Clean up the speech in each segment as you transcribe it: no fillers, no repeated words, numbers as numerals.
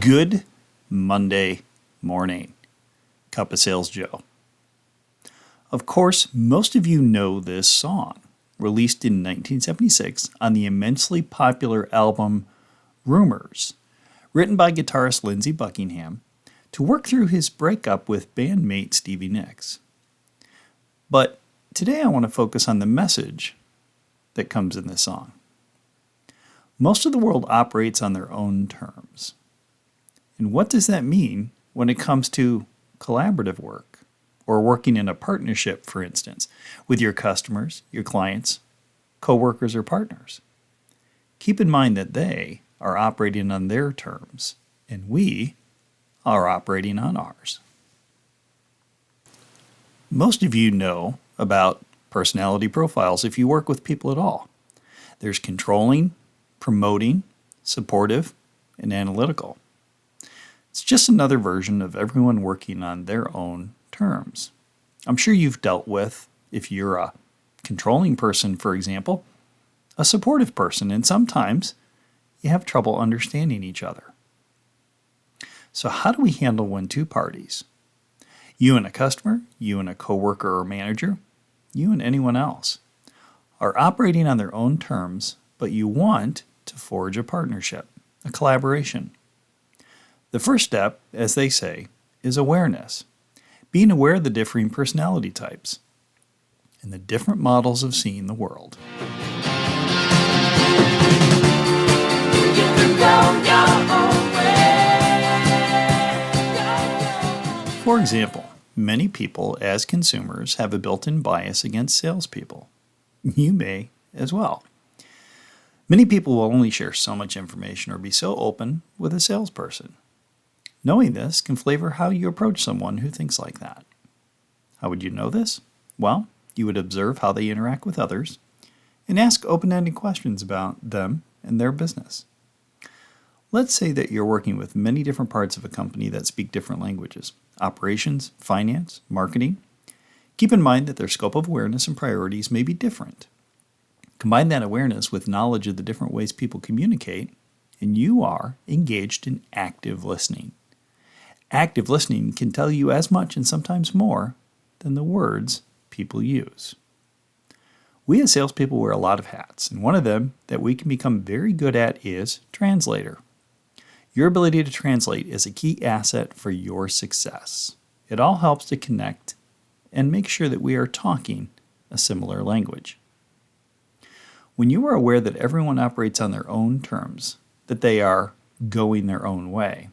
Good Monday morning. Cup of Sales Joe. Of course, most of you know this song, released in 1976 on the immensely popular album Rumors, written by guitarist Lindsey Buckingham to work through his breakup with bandmate Stevie Nicks. But today I want to focus on the message that comes in this song. Most of the world operates on their own terms. And what does that mean when it comes to collaborative work or working in a partnership, for instance, with your customers, your clients, coworkers, or partners? Keep in mind that they are operating on their terms and we are operating on ours. Most of you know about personality profiles if you work with people at all. There's controlling, promoting, supportive, and analytical. It's just another version of everyone working on their own terms. I'm sure you've dealt with, if you're a controlling person, for example, a supportive person, and sometimes you have trouble understanding each other. So how do we handle when two parties, you and a customer, you and a coworker or manager, you and anyone else, are operating on their own terms, but you want to forge a partnership, a collaboration? The first step, as they say, is awareness. Being aware of the differing personality types and the different models of seeing the world. For example, many people as consumers have a built-in bias against salespeople. You may as well. Many people will only share so much information or be so open with a salesperson. Knowing this can flavor how you approach someone who thinks like that. How would you know this? Well, you would observe how they interact with others and ask open-ended questions about them and their business. Let's say that you're working with many different parts of a company that speak different languages: operations, finance, marketing. Keep in mind that their scope of awareness and priorities may be different. Combine that awareness with knowledge of the different ways people communicate, and you are engaged in active listening. Active listening can tell you as much and sometimes more than the words people use. We as salespeople wear a lot of hats, and one of them that we can become very good at is translator. Your ability to translate is a key asset for your success. It all helps to connect and make sure that we are talking a similar language. When you are aware that everyone operates on their own terms, that they are going their own way,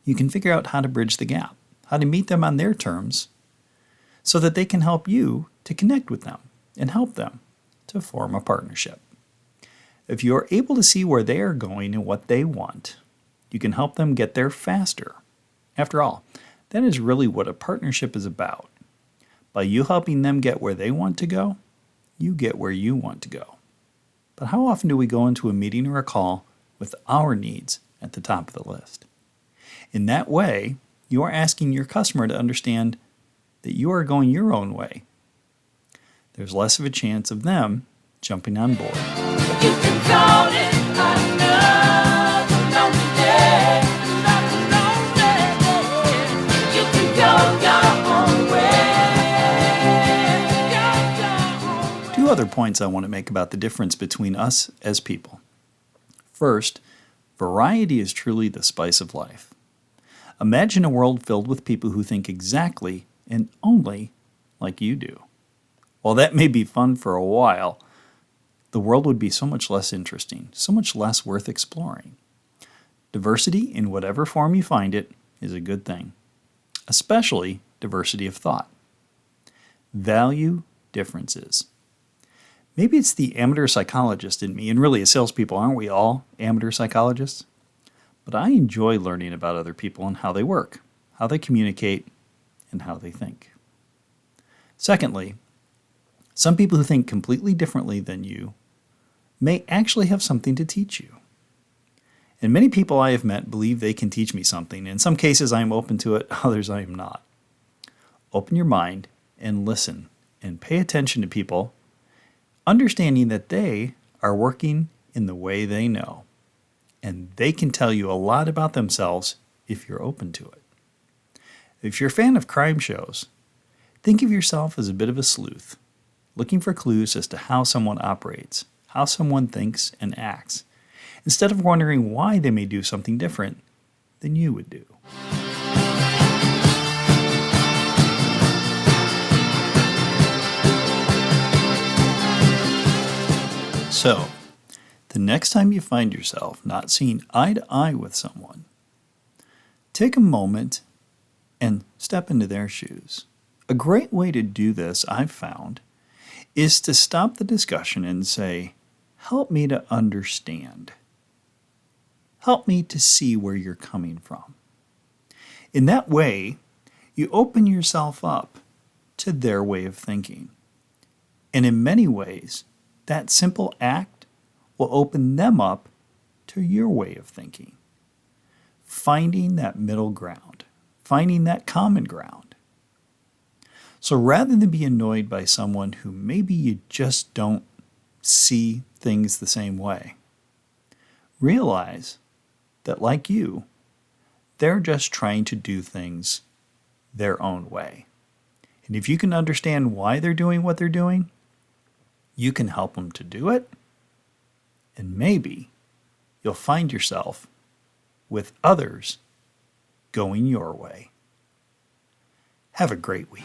you can figure out how to bridge the gap, how to meet them on their terms so that they can help you to connect with them and help them to form a partnership. If you are able to see where they are going and what they want, you can help them get there faster. After all, that is really what a partnership is about. By you helping them get where they want to go, you get where you want to go. But how often do we go into a meeting or a call with our needs at the top of the list? In that way, you are asking your customer to understand that you are going your own way. There's less of a chance of them jumping on board. You can call it another lonely day. You can go your own way. Two other points I want to make about the difference between us as people. First, variety is truly the spice of life. Imagine a world filled with people who think exactly and only like you do. While that may be fun for a while, the world would be so much less interesting, so much less worth exploring. Diversity, in whatever form you find it, is a good thing, especially diversity of thought. Value differences. Maybe it's the amateur psychologist in me, and really as salespeople, aren't we all amateur psychologists? But I enjoy learning about other people and how they work, how they communicate, and how they think. Secondly, some people who think completely differently than you may actually have something to teach you. And many people I have met believe they can teach me something. In some cases I am open to it, others I am not. Open your mind and listen and pay attention to people, understanding that they are working in the way they know. and they can tell you a lot about themselves if you're open to it. If you're a fan of crime shows, think of yourself as a bit of a sleuth, looking for clues as to how someone operates, how someone thinks and acts, instead of wondering why they may do something different than you would do. So, the next time you find yourself not seeing eye to eye with someone, take a moment and step into their shoes. A great way to do this, I've found, is to stop the discussion and say, help me to understand. Help me to see where you're coming from. In that way, you open yourself up to their way of thinking. And in many ways, that simple act will open them up to your way of thinking. Finding that middle ground, finding that common ground. So rather than be annoyed by someone who maybe you just don't see things the same way, realize that, like you, they're just trying to do things their own way. And if you can understand why they're doing what they're doing, you can help them to do it, and maybe you'll find yourself with others going your way. Have a great week.